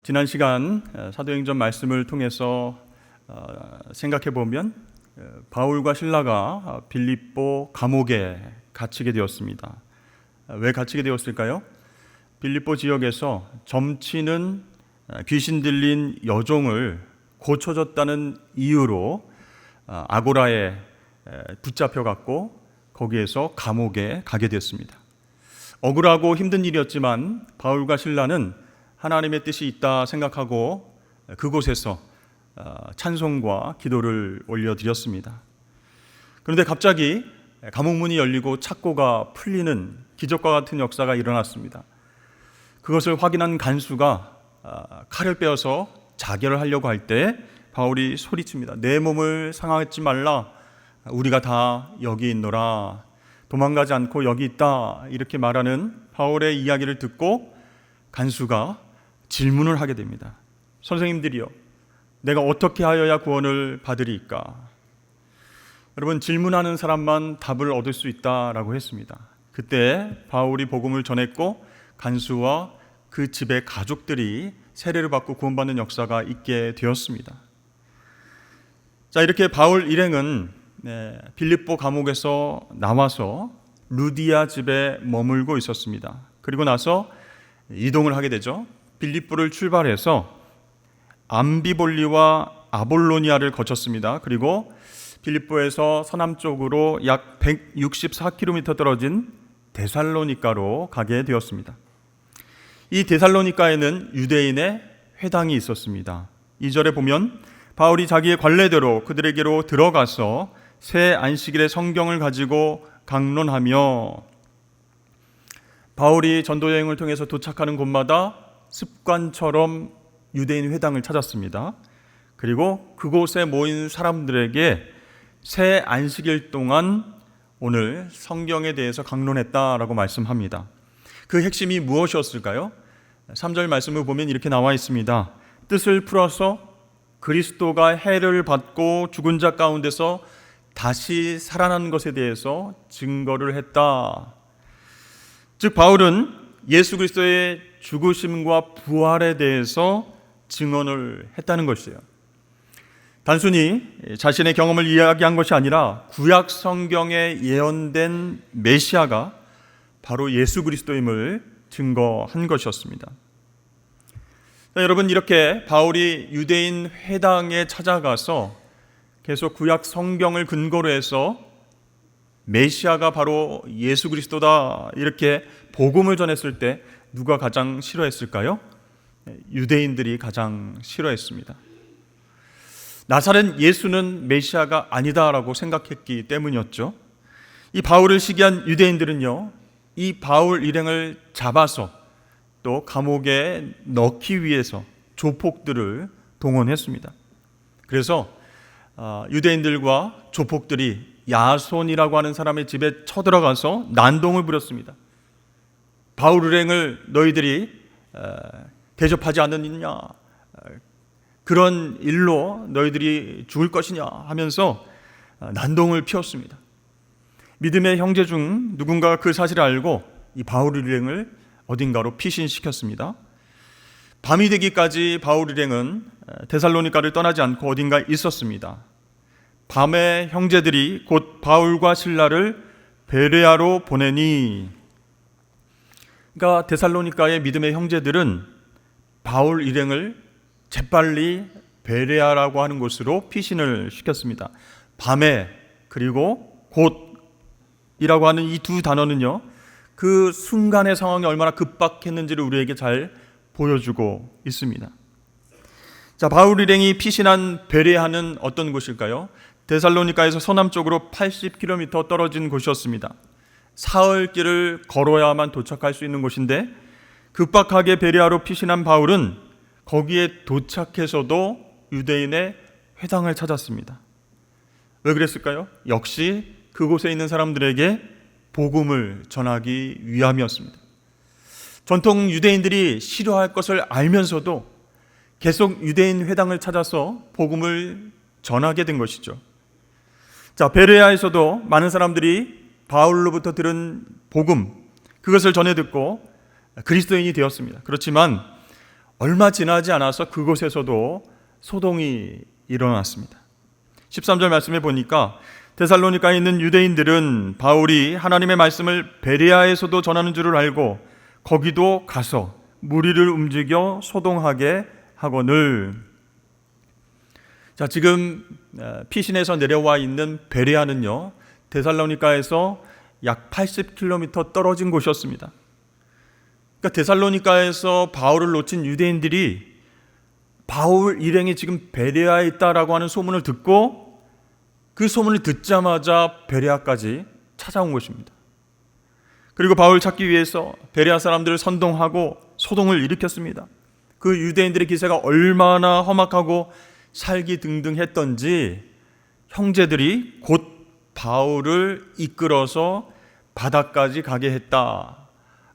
지난 시간 사도행전 말씀을 통해서 생각해 보면 바울과 실라가 빌립보 감옥에 갇히게 되었습니다. 왜 갇히게 되었을까요? 빌립보 지역에서 점치는 귀신 들린 여종을 고쳐줬다는 이유로 아고라에 붙잡혀갔고 거기에서 감옥에 가게 되었습니다. 억울하고 힘든 일이었지만 바울과 실라는 하나님의 뜻이 있다 생각하고 그곳에서 찬송과 기도를 올려드렸습니다. 그런데 갑자기 감옥문이 열리고 착고가 풀리는 기적과 같은 역사가 일어났습니다. 그것을 확인한 간수가 칼을 빼어서 자결을 하려고 할 때 바울이 소리칩니다. 내 몸을 상하지 말라. 우리가 다 여기 있노라. 도망가지 않고 여기 있다. 이렇게 말하는 바울의 이야기를 듣고 간수가 질문을 하게 됩니다. 선생님들이요, 내가 어떻게 하여야 구원을 받으리까? 여러분, 질문하는 사람만 답을 얻을 수 있다라고 했습니다. 그때 바울이 복음을 전했고 간수와 그 집의 가족들이 세례를 받고 구원받는 역사가 있게 되었습니다. 자, 이렇게 바울 일행은 빌립보 감옥에서 나와서 루디아 집에 머물고 있었습니다. 그리고 나서 이동을 하게 되죠. 빌립보를 출발해서 암비볼리와 아볼로니아를 거쳤습니다. 그리고 빌립보에서 서남쪽으로 약 164km 떨어진 데살로니가로 가게 되었습니다. 이 데살로니가에는 유대인의 회당이 있었습니다. 2절에 보면 바울이 자기의 관례대로 그들에게로 들어가서 새 안식일의 성경을 가지고 강론하며, 바울이 전도 여행을 통해서 도착하는 곳마다 습관처럼 유대인 회당을 찾았습니다. 그리고 그곳에 모인 사람들에게 새 안식일 동안 오늘 성경에 대해서 강론했다라고 말씀합니다. 그 핵심이 무엇이었을까요? 3절 말씀을 보면 이렇게 나와 있습니다. 뜻을 풀어서 그리스도가 해를 받고 죽은 자 가운데서 다시 살아난 것에 대해서 증거를 했다. 즉 바울은 예수 그리스도의 죽으심과 부활에 대해서 증언을 했다는 것이에요. 단순히 자신의 경험을 이야기한 것이 아니라 구약 성경에 예언된 메시아가 바로 예수 그리스도임을 증거한 것이었습니다. 여러분, 이렇게 바울이 유대인 회당에 찾아가서 계속 구약 성경을 근거로 해서 메시아가 바로 예수 그리스도다 이렇게 복음을 전했을 때 누가 가장 싫어했을까요? 유대인들이 가장 싫어했습니다. 나사렛 예수는 메시아가 아니다라고 생각했기 때문이었죠. 이 바울을 시기한 유대인들은요, 이 바울 일행을 잡아서 또 감옥에 넣기 위해서 조폭들을 동원했습니다. 그래서 유대인들과 조폭들이 야손이라고 하는 사람의 집에 쳐들어가서 난동을 부렸습니다. 바울 일행을 너희들이 대접하지 않느냐, 그런 일로 너희들이 죽을 것이냐 하면서 난동을 피웠습니다. 믿음의 형제 중 누군가가 그 사실을 알고 이 바울 일행을 어딘가로 피신시켰습니다. 밤이 되기까지 바울 일행은 데살로니가를 떠나지 않고 어딘가에 있었습니다. 밤에 형제들이 곧 바울과 실라를 베레아로 보내니, 그러니까 데살로니가의 믿음의 형제들은 바울 일행을 재빨리 베레아라고 하는 곳으로 피신을 시켰습니다. 밤에 그리고 곧이라고 하는 이 두 단어는요, 그 순간의 상황이 얼마나 급박했는지를 우리에게 잘 보여주고 있습니다. 자, 바울 일행이 피신한 베레아는 어떤 곳일까요? 데살로니가에서 서남쪽으로 80km 떨어진 곳이었습니다. 사흘길을 걸어야만 도착할 수 있는 곳인데 급박하게 베레아로 피신한 바울은 거기에 도착해서도 유대인의 회당을 찾았습니다. 왜 그랬을까요? 역시 그곳에 있는 사람들에게 복음을 전하기 위함이었습니다. 전통 유대인들이 싫어할 것을 알면서도 계속 유대인 회당을 찾아서 복음을 전하게 된 것이죠. 자, 베레아에서도 많은 사람들이 바울로부터 들은 복음, 그것을 전해 듣고 그리스도인이 되었습니다. 그렇지만 얼마 지나지 않아서 그곳에서도 소동이 일어났습니다. 13절 말씀에 보니까 데살로니가에 있는 유대인들은 바울이 하나님의 말씀을 베레아에서도 전하는 줄을 알고 거기도 가서 무리를 움직여 소동하게 하거늘. 자, 지금 피신에서 내려와 있는 베레아는요, 데살로니가에서 약 80km 떨어진 곳이었습니다. 그러니까 데살로니가에서 바울을 놓친 유대인들이 바울 일행이 지금 베레아에 있다라고 하는 소문을 듣고 그 소문을 듣자마자 베레아까지 찾아온 것입니다. 그리고 바울 찾기 위해서 베레아 사람들을 선동하고 소동을 일으켰습니다. 그 유대인들의 기세가 얼마나 험악하고 살기등등했던지 형제들이 곧 바울을 이끌어서 바다까지 가게 했다,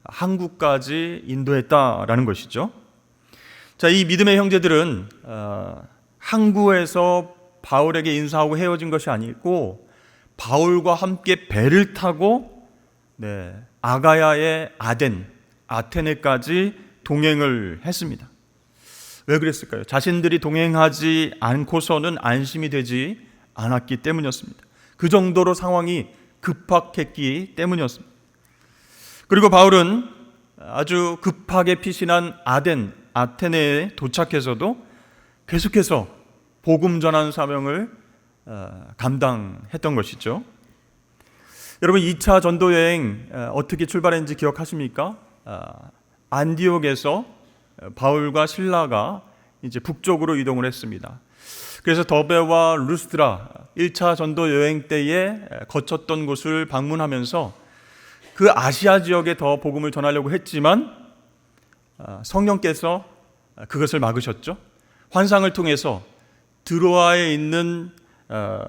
항구까지 인도했다라는 것이죠. 자, 이 믿음의 형제들은 항구에서 바울에게 인사하고 헤어진 것이 아니고 바울과 함께 배를 타고 아가야의 아테네까지 동행을 했습니다. 왜 그랬을까요? 자신들이 동행하지 않고서는 안심이 되지 않았기 때문이었습니다. 그 정도로 상황이 급박했기 때문이었습니다. 그리고 바울은 아주 급하게 피신한 아테네에 도착해서도 계속해서 복음 전하는 사명을 감당했던 것이죠. 여러분, 2차 전도 여행 어떻게 출발했는지 기억하십니까? 안디옥에서 바울과 실라가 이제 북쪽으로 이동을 했습니다. 그래서 더베와 루스드라 1차 전도 여행 때에 거쳤던 곳을 방문하면서 그 아시아 지역에 더 복음을 전하려고 했지만 성령께서 그것을 막으셨죠. 환상을 통해서 드로아에 있는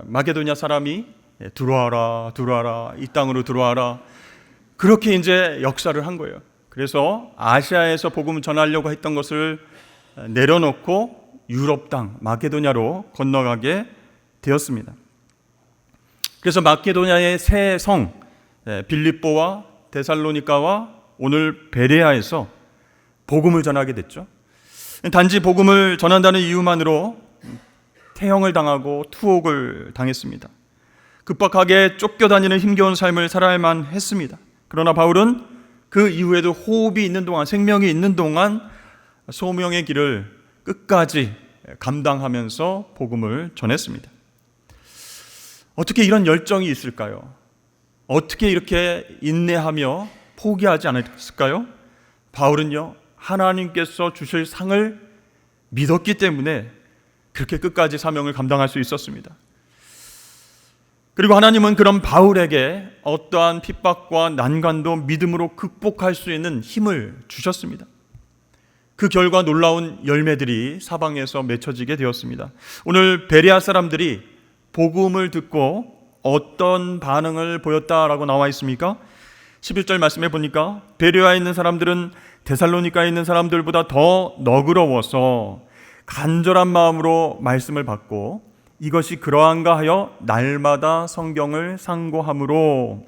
마게도냐 사람이 들어와라, 이 땅으로 들어와라, 그렇게 이제 역사를 한 거예요. 그래서 아시아에서 복음을 전하려고 했던 것을 내려놓고 유럽 땅 마게도냐로 건너가게 되었습니다. 그래서 마게도냐의 세 성 빌립보와 데살로니가와 오늘 베레아에서 복음을 전하게 됐죠. 단지 복음을 전한다는 이유만으로 태형을 당하고 투옥을 당했습니다. 급박하게 쫓겨다니는 힘겨운 삶을 살아야만 했습니다. 그러나 바울은 그 이후에도 호흡이 있는 동안, 생명이 있는 동안 소명의 길을 끝까지 감당하면서 복음을 전했습니다. 어떻게 이런 열정이 있을까요? 어떻게 이렇게 인내하며 포기하지 않았을까요? 바울은요, 하나님께서 주실 상을 믿었기 때문에 그렇게 끝까지 사명을 감당할 수 있었습니다. 그리고 하나님은 그런 바울에게 어떠한 핍박과 난관도 믿음으로 극복할 수 있는 힘을 주셨습니다. 그 결과 놀라운 열매들이 사방에서 맺혀지게 되었습니다. 오늘 베레아 사람들이 복음을 듣고 어떤 반응을 보였다라고 나와 있습니까? 11절 말씀해 보니까 베레아에 있는 사람들은 데살로니가에 있는 사람들보다 더 너그러워서 간절한 마음으로 말씀을 받고 이것이 그러한가 하여 날마다 성경을 상고함으로.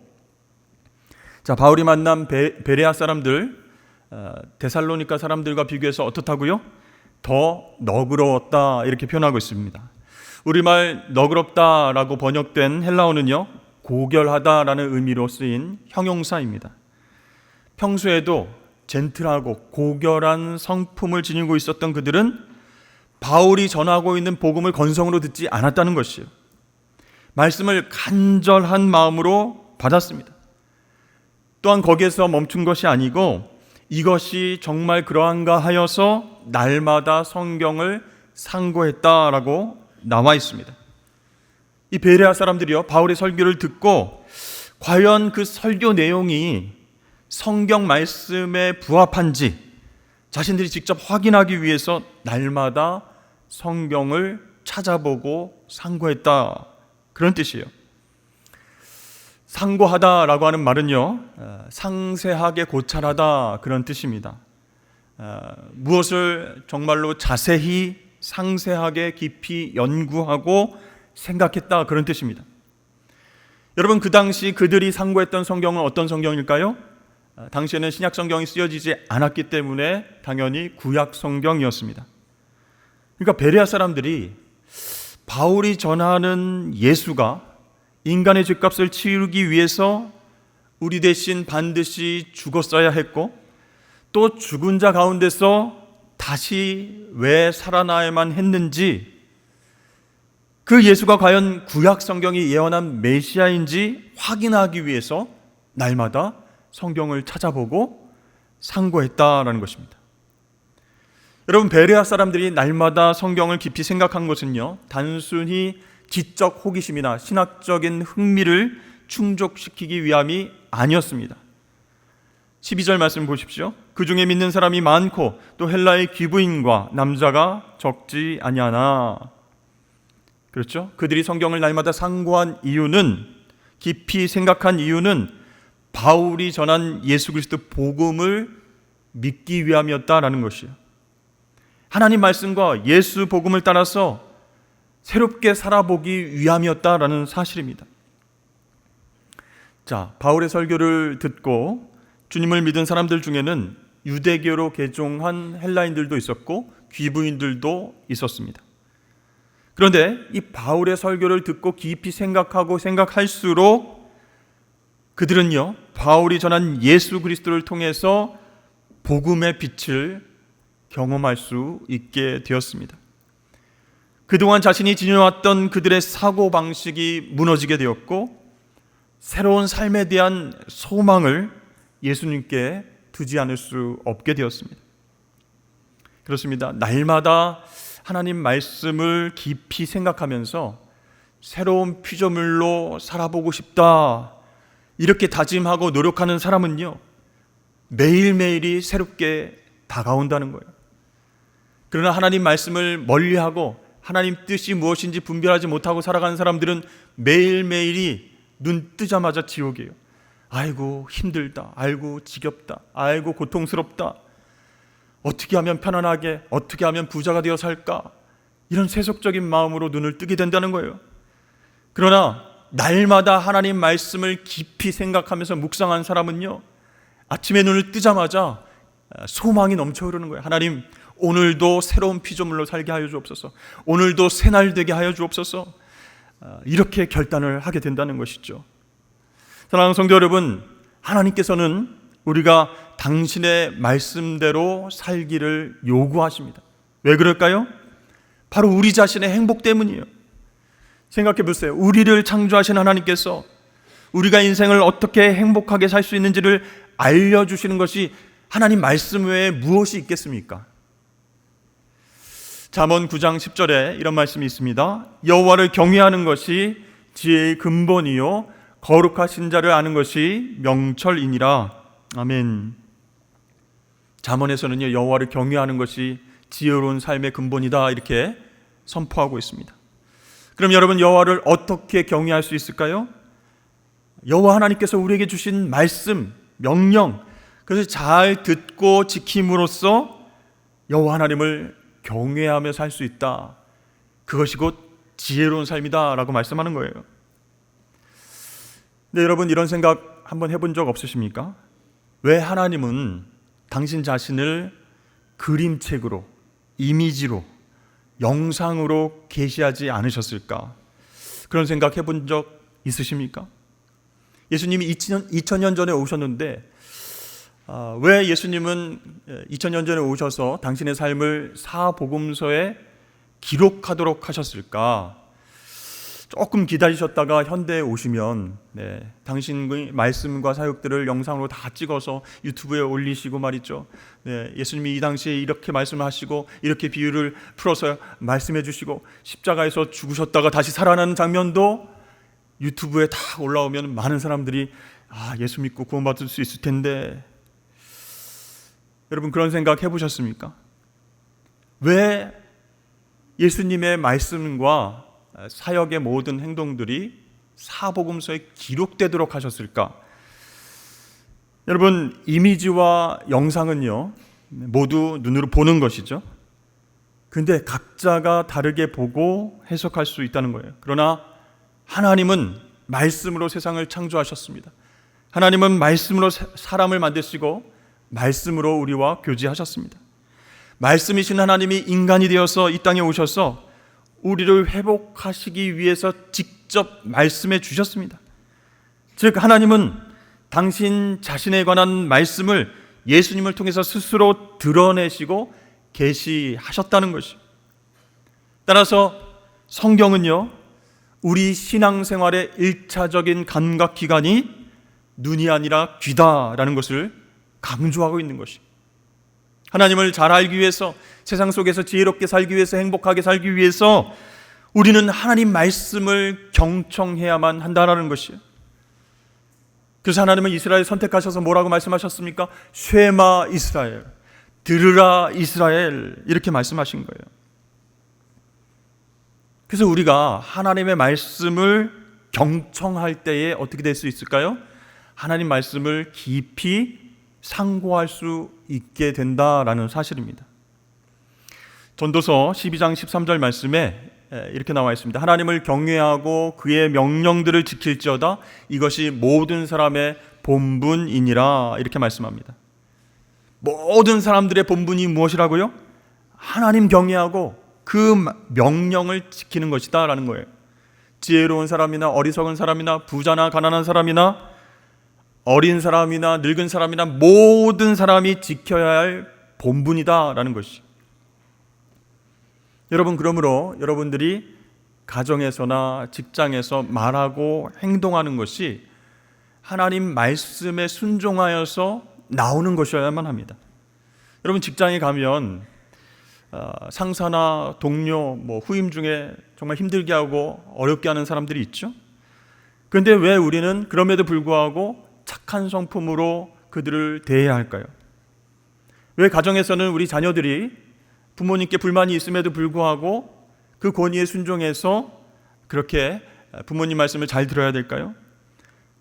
자, 바울이 만난 베레아 사람들, 데살로니가 사람들과 비교해서 어떻다고요? 더 너그러웠다, 이렇게 표현하고 있습니다. 우리말 너그럽다라고 번역된 헬라어는요, 고결하다라는 의미로 쓰인 형용사입니다. 평소에도 젠틀하고 고결한 성품을 지니고 있었던 그들은 바울이 전하고 있는 복음을 건성으로 듣지 않았다는 것이에요. 말씀을 간절한 마음으로 받았습니다. 또한 거기에서 멈춘 것이 아니고 이것이 정말 그러한가 하여서 날마다 성경을 상고했다라고 나와 있습니다. 이 베레아 사람들이요, 바울의 설교를 듣고 과연 그 설교 내용이 성경 말씀에 부합한지 자신들이 직접 확인하기 위해서 날마다 성경을 찾아보고 상고했다, 그런 뜻이에요. 상고하다라고 하는 말은요, 상세하게 고찰하다, 그런 뜻입니다. 무엇을 정말로 자세히 상세하게 깊이 연구하고 생각했다, 그런 뜻입니다. 여러분, 그 당시 그들이 상고했던 성경은 어떤 성경일까요? 당시에는 신약 성경이 쓰여지지 않았기 때문에 당연히 구약 성경이었습니다. 그러니까 베레아 사람들이 바울이 전하는 예수가 인간의 죄값을 치르기 위해서 우리 대신 반드시 죽었어야 했고, 또 죽은 자 가운데서 다시 왜 살아나야만 했는지, 그 예수가 과연 구약 성경이 예언한 메시아인지 확인하기 위해서 날마다 성경을 찾아보고 상고했다라는 것입니다. 여러분, 베레아 사람들이 날마다 성경을 깊이 생각한 것은요, 단순히 지적 호기심이나 신학적인 흥미를 충족시키기 위함이 아니었습니다. 12절 말씀 보십시오. 그 중에 믿는 사람이 많고 또 헬라의 귀부인과 남자가 적지 아니하나. 그렇죠? 그들이 성경을 날마다 상고한 이유는, 깊이 생각한 이유는 바울이 전한 예수 그리스도 복음을 믿기 위함이었다라는 것이에요. 하나님 말씀과 예수 복음을 따라서 새롭게 살아보기 위함이었다라는 사실입니다. 자, 바울의 설교를 듣고 주님을 믿은 사람들 중에는 유대교로 개종한 헬라인들도 있었고 귀부인들도 있었습니다. 그런데 이 바울의 설교를 듣고 깊이 생각하고 생각할수록 그들은요, 바울이 전한 예수 그리스도를 통해서 복음의 빛을 경험할 수 있게 되었습니다. 그동안 자신이 지녀왔던 그들의 사고방식이 무너지게 되었고, 새로운 삶에 대한 소망을 예수님께 두지 않을 수 없게 되었습니다. 그렇습니다. 날마다 하나님 말씀을 깊이 생각하면서 새로운 피조물로 살아보고 싶다, 이렇게 다짐하고 노력하는 사람은요, 매일매일이 새롭게 다가온다는 거예요. 그러나 하나님 말씀을 멀리하고 하나님 뜻이 무엇인지 분별하지 못하고 살아가는 사람들은 매일매일이 눈 뜨자마자 지옥이에요. 아이고 힘들다, 아이고 지겹다, 아이고 고통스럽다, 어떻게 하면 편안하게, 어떻게 하면 부자가 되어 살까, 이런 세속적인 마음으로 눈을 뜨게 된다는 거예요. 그러나 날마다 하나님 말씀을 깊이 생각하면서 묵상한 사람은요, 아침에 눈을 뜨자마자 소망이 넘쳐 흐르는 거예요. 하나님, 오늘도 새로운 피조물로 살게 하여 주옵소서, 오늘도 새날 되게 하여 주옵소서, 이렇게 결단을 하게 된다는 것이죠. 사랑하는 성도 여러분, 하나님께서는 우리가 당신의 말씀대로 살기를 요구하십니다. 왜 그럴까요? 바로 우리 자신의 행복 때문이에요. 생각해 보세요. 우리를 창조하신 하나님께서 우리가 인생을 어떻게 행복하게 살 수 있는지를 알려주시는 것이 하나님 말씀 외에 무엇이 있겠습니까? 잠언 9장 10절에 이런 말씀이 있습니다. 여호와를 경외하는 것이 지혜의 근본이요 거룩하신 자를 아는 것이 명철이니라. 아멘. 잠언에서는요, 여호와를 경외하는 것이 지혜로운 삶의 근본이다, 이렇게 선포하고 있습니다. 그럼 여러분, 여호와를 어떻게 경외할 수 있을까요? 여호와 하나님께서 우리에게 주신 말씀, 명령, 그것을 잘 듣고 지킴으로써 여호와 하나님을 경외하며 살 수 있다. 그것이 곧 지혜로운 삶이다 라고 말씀하는 거예요. 근데 여러분, 이런 생각 한번 해본 적 없으십니까? 왜 하나님은 당신 자신을 그림책으로, 이미지로, 영상으로 계시하지 않으셨을까? 그런 생각 해본 적 있으십니까? 예수님이 2000년 전에 오셨는데 왜 예수님은 2000년 전에 오셔서 당신의 삶을 사복음서에 기록하도록 하셨을까? 조금 기다리셨다가 현대에 오시면 당신의 말씀과 사역들을 영상으로 다 찍어서 유튜브에 올리시고 말이죠. 예수님이 이 당시에 이렇게 말씀하시고 이렇게 비유를 풀어서 말씀해 주시고 십자가에서 죽으셨다가 다시 살아나는 장면도 유튜브에 다 올라오면 많은 사람들이 예수 믿고 구원받을 수 있을 텐데, 여러분 그런 생각 해보셨습니까? 왜 예수님의 말씀과 사역의 모든 행동들이 사복음서에 기록되도록 하셨을까? 여러분, 이미지와 영상은요, 모두 눈으로 보는 것이죠. 근데 각자가 다르게 보고 해석할 수 있다는 거예요. 그러나 하나님은 말씀으로 세상을 창조하셨습니다. 하나님은 말씀으로 사람을 만드시고 말씀으로 우리와 교제하셨습니다. 말씀이신 하나님이 인간이 되어서 이 땅에 오셔서 우리를 회복하시기 위해서 직접 말씀해 주셨습니다. 즉 하나님은 당신 자신에 관한 말씀을 예수님을 통해서 스스로 드러내시고 계시하셨다는 것이죠. 따라서 성경은요, 우리 신앙생활의 1차적인 감각기관이 눈이 아니라 귀다라는 것을 강조하고 있는 것입니다. 하나님을 잘 알기 위해서, 세상 속에서 지혜롭게 살기 위해서, 행복하게 살기 위해서 우리는 하나님 말씀을 경청해야만 한다는 것이에요. 그래서 하나님은 이스라엘 선택하셔서 뭐라고 말씀하셨습니까? 쉐마 이스라엘, 들으라 이스라엘, 이렇게 말씀하신 거예요. 그래서 우리가 하나님의 말씀을 경청할 때에 어떻게 될 수 있을까요? 하나님 말씀을 깊이 상고할 수 있게 된다라는 사실입니다. 전도서 12장 13절 말씀에 이렇게 나와 있습니다. 하나님을 경외하고 그의 명령들을 지킬지어다 이것이 모든 사람의 본분이니라, 이렇게 말씀합니다. 모든 사람들의 본분이 무엇이라고요? 하나님 경외하고 그 명령을 지키는 것이다 라는 거예요. 지혜로운 사람이나 어리석은 사람이나 부자나 가난한 사람이나 어린 사람이나 늙은 사람이나 모든 사람이 지켜야 할 본분이다 라는 것이죠. 여러분, 그러므로 여러분들이 가정에서나 직장에서 말하고 행동하는 것이 하나님 말씀에 순종하여서 나오는 것이어야만 합니다. 여러분, 직장에 가면 상사나 동료, 후임 중에 정말 힘들게 하고 어렵게 하는 사람들이 있죠. 그런데 왜 우리는 그럼에도 불구하고 착한 성품으로 그들을 대해야 할까요? 왜 가정에서는 우리 자녀들이 부모님께 불만이 있음에도 불구하고 그 권위에 순종해서 그렇게 부모님 말씀을 잘 들어야 될까요?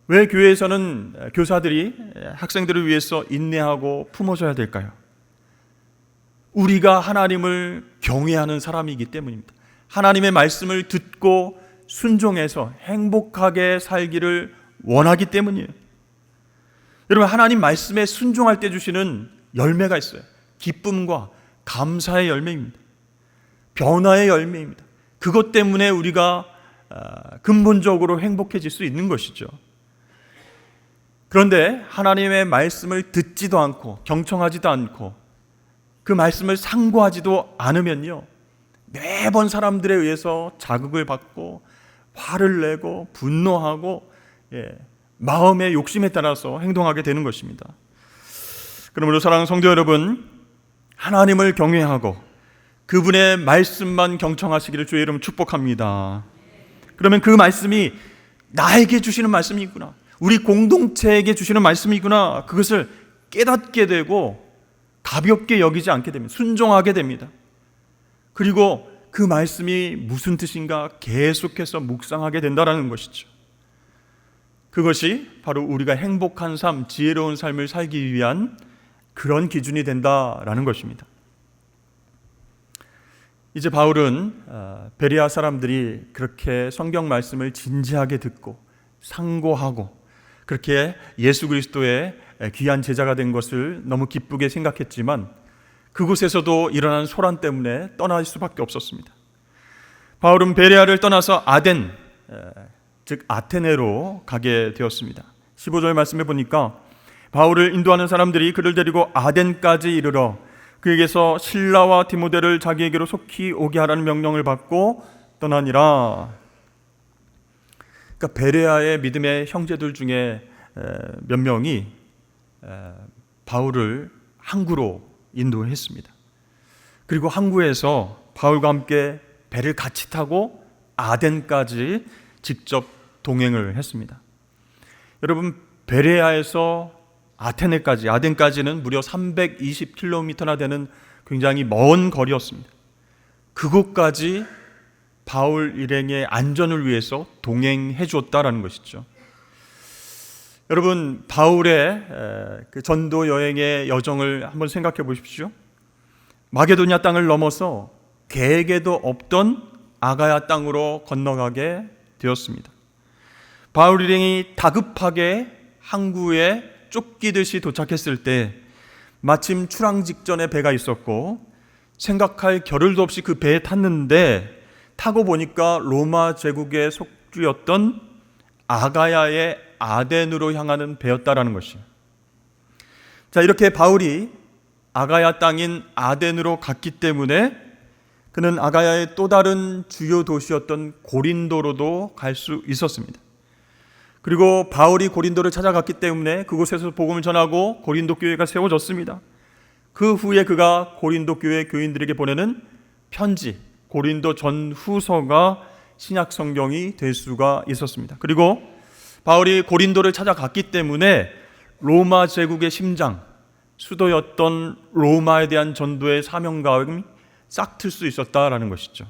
왜 교회에서는 교사들이 학생들을 위해서 인내하고 품어줘야 될까요? 우리가 하나님을 경외하는 사람이기 때문입니다. 하나님의 말씀을 듣고 순종해서 행복하게 살기를 원하기 때문이에요. 여러분, 하나님 말씀에 순종할 때 주시는 열매가 있어요. 기쁨과 감사의 열매입니다. 변화의 열매입니다. 그것 때문에 우리가 근본적으로 행복해질 수 있는 것이죠. 그런데 하나님의 말씀을 듣지도 않고 경청하지도 않고 그 말씀을 상고하지도 않으면요, 매번 사람들에 의해서 자극을 받고 화를 내고 분노하고 마음의 욕심에 따라서 행동하게 되는 것입니다. 그러므로 사랑하는 성도 여러분, 하나님을 경외하고 그분의 말씀만 경청하시기를 주의 이름 축복합니다. 그러면 그 말씀이 나에게 주시는 말씀이구나, 우리 공동체에게 주시는 말씀이구나, 그것을 깨닫게 되고 가볍게 여기지 않게 됩니다. 순종하게 됩니다. 그리고 그 말씀이 무슨 뜻인가 계속해서 묵상하게 된다는 것이죠. 그것이 바로 우리가 행복한 삶, 지혜로운 삶을 살기 위한 그런 기준이 된다라는 것입니다. 이제 바울은 베레아 사람들이 그렇게 성경 말씀을 진지하게 듣고 상고하고 그렇게 예수 그리스도의 귀한 제자가 된 것을 너무 기쁘게 생각했지만 그곳에서도 일어난 소란 때문에 떠날 수밖에 없었습니다. 바울은 베레아를 떠나서 아덴, 즉 아테네로 가게 되었습니다. 15절 말씀해 보니까 바울을 인도하는 사람들이 그를 데리고 아덴까지 이르러 그에게서 실라와 디모데를 자기에게로 속히 오게 하라는 명령을 받고 떠나니라. 그러니까 베레아의 믿음의 형제들 중에 몇 명이 바울을 항구로 인도했습니다. 그리고 항구에서 바울과 함께 배를 같이 타고 아덴까지 직접 동행을 했습니다. 여러분, 베레아에서 아덴까지는 무려 320km나 되는 굉장히 먼 거리였습니다. 그곳까지 바울 일행의 안전을 위해서 동행해 주었다라는 것이죠. 여러분, 바울의 그 전도 여행의 여정을 한번 생각해 보십시오. 마게도냐 땅을 넘어서 계획에도 없던 아가야 땅으로 건너가게 되었습니다. 바울 일행이 다급하게 항구에 쫓기듯이 도착했을 때 마침 출항 직전에 배가 있었고 생각할 겨를도 없이 그 배에 탔는데 타고 보니까 로마 제국의 속주였던 아가야의 아덴으로 향하는 배였다라는 것이에요. 자, 이렇게 바울이 아가야 땅인 아덴으로 갔기 때문에 그는 아가야의 또 다른 주요 도시였던 고린도로도 갈 수 있었습니다. 그리고 바울이 고린도를 찾아갔기 때문에 그곳에서 복음을 전하고 고린도 교회가 세워졌습니다. 그 후에 그가 고린도 교회 교인들에게 보내는 편지, 고린도 전후서가 신약 성경이 될 수가 있었습니다. 그리고 바울이 고린도를 찾아갔기 때문에 로마 제국의 심장, 수도였던 로마에 대한 전도의 사명감이 싹틀 수 있었다라는 것이죠.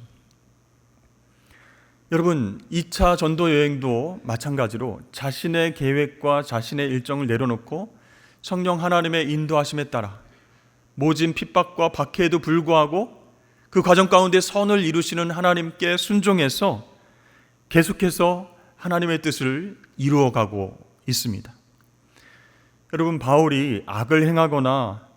여러분, 2차 전도 여행도 마찬가지로 자신의 계획과 자신의 일정을 내려놓고 성령 하나님의 인도하심에 따라 모진 핍박과 박해에도 불구하고 그 과정 가운데 선을 이루시는 하나님께 순종해서 계속해서 하나님의 뜻을 이루어가고 있습니다. 여러분, 바울이 악을 행하거나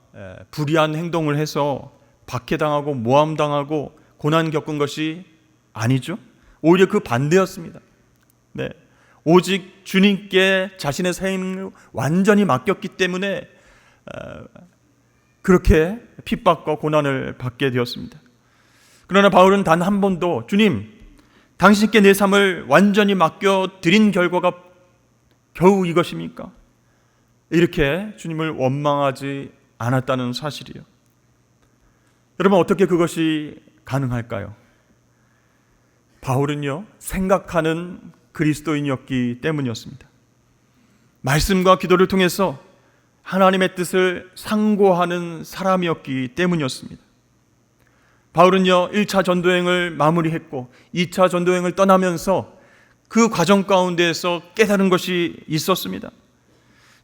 불의한 행동을 해서 박해당하고 모함당하고 고난 겪은 것이 아니죠. 오히려 그 반대였습니다. 네. 오직 주님께 자신의 삶을 완전히 맡겼기 때문에 그렇게 핍박과 고난을 받게 되었습니다. 그러나 바울은 단 한 번도 주님, 당신께 내 삶을 완전히 맡겨드린 결과가 겨우 이것입니까? 이렇게 주님을 원망하지 않았다는 사실이요. 여러분, 어떻게 그것이 가능할까요? 바울은요, 생각하는 그리스도인이었기 때문이었습니다. 말씀과 기도를 통해서 하나님의 뜻을 상고하는 사람이었기 때문이었습니다. 바울은요, 1차 전도여행을 마무리했고 2차 전도여행을 떠나면서 그 과정 가운데에서 깨달은 것이 있었습니다.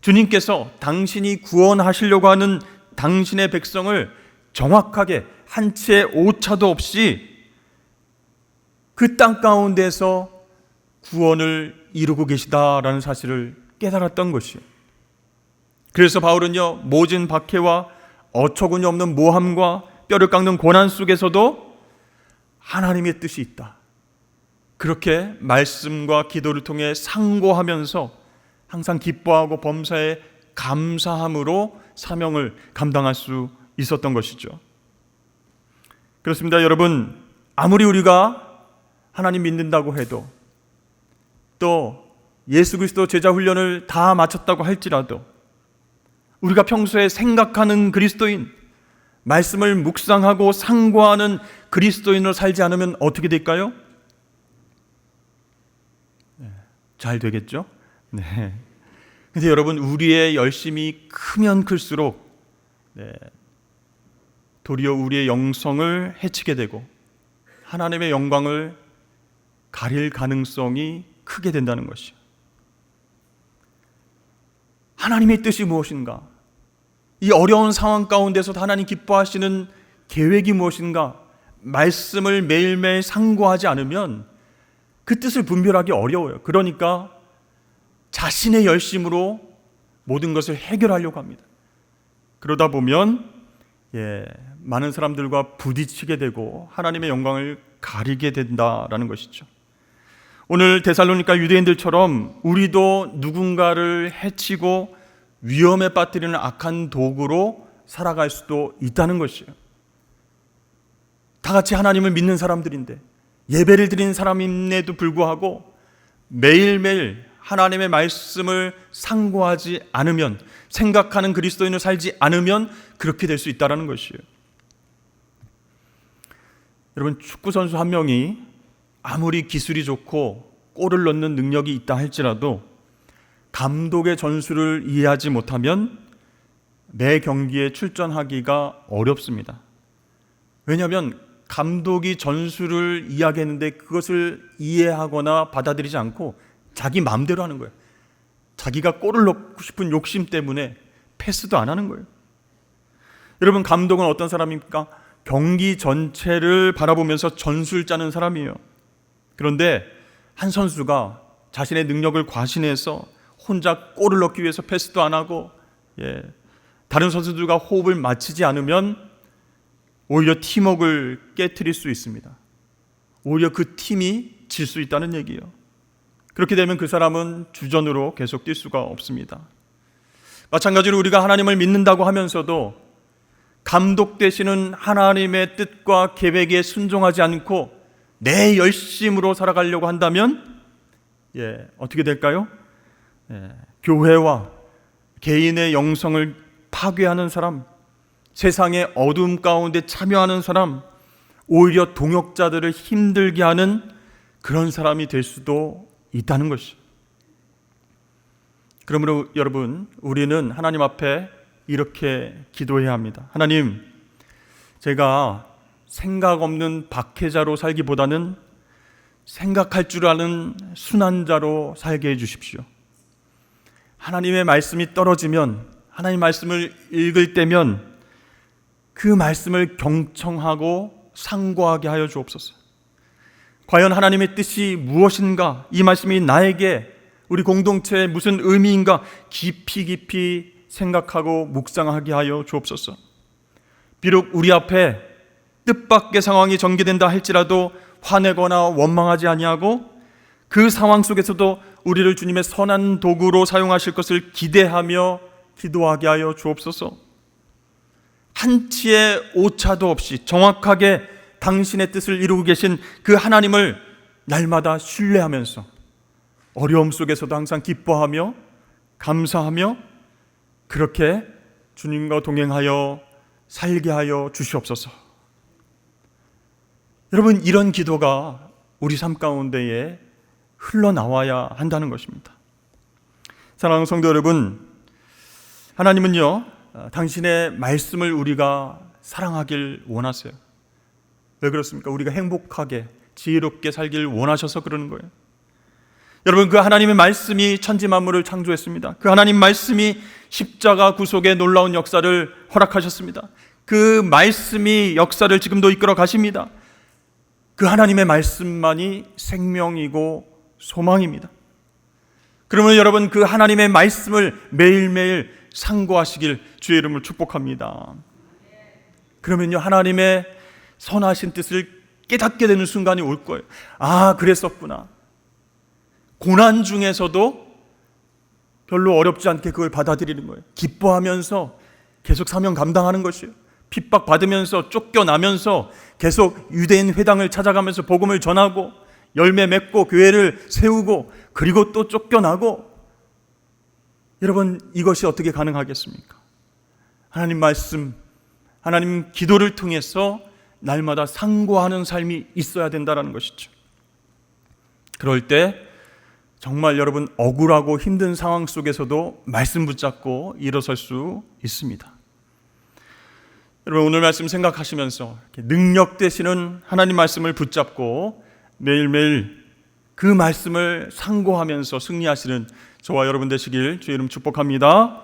주님께서 당신이 구원하시려고 하는 당신의 백성을 정확하게 한 채의 오차도 없이 그 땅 가운데서 구원을 이루고 계시다라는 사실을 깨달았던 것이에요. 그래서 바울은요, 모진 박해와 어처구니 없는 모함과 뼈를 깎는 고난 속에서도 하나님의 뜻이 있다, 그렇게 말씀과 기도를 통해 상고하면서 항상 기뻐하고 범사에 감사함으로 사명을 감당할 수 있었던 것이죠. 그렇습니다. 여러분, 아무리 우리가 하나님 믿는다고 해도, 또 예수 그리스도 제자 훈련을 다 마쳤다고 할지라도 우리가 평소에 생각하는 그리스도인, 말씀을 묵상하고 상고하는 그리스도인으로 살지 않으면 어떻게 될까요? 잘 되겠죠? 네. 근데 여러분, 우리의 열심이 크면 클수록 도리어 우리의 영성을 해치게 되고 하나님의 영광을 가릴 가능성이 크게 된다는 것이죠. 하나님의 뜻이 무엇인가? 이 어려운 상황 가운데서 하나님 기뻐하시는 계획이 무엇인가? 말씀을 매일매일 상고하지 않으면 그 뜻을 분별하기 어려워요. 그러니까 자신의 열심으로 모든 것을 해결하려고 합니다. 그러다 보면 많은 사람들과 부딪히게 되고 하나님의 영광을 가리게 된다라는 것이죠. 오늘 데살로니가 유대인들처럼 우리도 누군가를 해치고 위험에 빠뜨리는 악한 도구로 살아갈 수도 있다는 것이에요. 다 같이 하나님을 믿는 사람들인데, 예배를 드리는 사람임에도 불구하고 매일매일 하나님의 말씀을 상고하지 않으면, 생각하는 그리스도인을 살지 않으면 그렇게 될 수 있다는 것이에요. 여러분, 축구선수 한 명이 아무리 기술이 좋고 골을 넣는 능력이 있다 할지라도 감독의 전술을 이해하지 못하면 매 경기에 출전하기가 어렵습니다. 왜냐하면 감독이 전술을 이야기했는데 그것을 이해하거나 받아들이지 않고 자기 마음대로 하는 거예요. 자기가 골을 넣고 싶은 욕심 때문에 패스도 안 하는 거예요. 여러분, 감독은 어떤 사람입니까? 경기 전체를 바라보면서 전술 짜는 사람이에요. 그런데 한 선수가 자신의 능력을 과신해서 혼자 골을 넣기 위해서 패스도 안 하고 다른 선수들과 호흡을 맞추지 않으면 오히려 팀워크를 깨트릴 수 있습니다. 오히려 그 팀이 질 수 있다는 얘기예요. 그렇게 되면 그 사람은 주전으로 계속 뛸 수가 없습니다. 마찬가지로 우리가 하나님을 믿는다고 하면서도 감독되시는 하나님의 뜻과 계획에 순종하지 않고 내 열심으로 살아가려고 한다면 어떻게 될까요? 교회와 개인의 영성을 파괴하는 사람, 세상의 어둠 가운데 참여하는 사람, 오히려 동역자들을 힘들게 하는 그런 사람이 될 수도 있다는 것이죠. 그러므로 여러분, 우리는 하나님 앞에 이렇게 기도해야 합니다. 하나님, 제가 생각 없는 박해자로 살기보다는 생각할 줄 아는 순환자로 살게 해주십시오. 하나님의 말씀이 떨어지면, 하나님 말씀을 읽을 때면 그 말씀을 경청하고 상고하게 하여 주옵소서. 과연 하나님의 뜻이 무엇인가? 이 말씀이 나에게, 우리 공동체에 무슨 의미인가? 깊이 생각하고 묵상하게 하여 주옵소서. 비록 우리 앞에 뜻밖의 상황이 전개된다 할지라도 화내거나 원망하지 아니하고 그 상황 속에서도 우리를 주님의 선한 도구로 사용하실 것을 기대하며 기도하게 하여 주옵소서. 한치의 오차도 없이 정확하게 당신의 뜻을 이루고 계신 그 하나님을 날마다 신뢰하면서 어려움 속에서도 항상 기뻐하며 감사하며 그렇게 주님과 동행하여 살게 하여 주시옵소서. 여러분, 이런 기도가 우리 삶 가운데에 흘러나와야 한다는 것입니다. 사랑하는 성도 여러분, 하나님은요, 당신의 말씀을 우리가 사랑하길 원하세요. 왜 그렇습니까? 우리가 행복하게 지혜롭게 살길 원하셔서 그러는 거예요. 여러분, 그 하나님의 말씀이 천지 만물을 창조했습니다. 그 하나님 말씀이 십자가 구속의 놀라운 역사를 허락하셨습니다. 그 말씀이 역사를 지금도 이끌어 가십니다. 그 하나님의 말씀만이 생명이고 소망입니다. 그러면 여러분, 그 하나님의 말씀을 매일매일 상고하시길 주의 이름으로 축복합니다. 그러면요, 하나님의 선하신 뜻을 깨닫게 되는 순간이 올 거예요. 아, 그랬었구나. 고난 중에서도 별로 어렵지 않게 그걸 받아들이는 거예요. 기뻐하면서 계속 사명 감당하는 것이에요. 핍박받으면서 쫓겨나면서 계속 유대인 회당을 찾아가면서 복음을 전하고 열매 맺고 교회를 세우고 그리고 또 쫓겨나고. 여러분, 이것이 어떻게 가능하겠습니까? 하나님 말씀, 하나님 기도를 통해서 날마다 상고하는 삶이 있어야 된다는 것이죠. 그럴 때 정말 여러분, 억울하고 힘든 상황 속에서도 말씀 붙잡고 일어설 수 있습니다. 여러분, 오늘 말씀 생각하시면서 능력 되시는 하나님 말씀을 붙잡고 매일매일 그 말씀을 상고하면서 승리하시는 저와 여러분 되시길 주의 이름 축복합니다.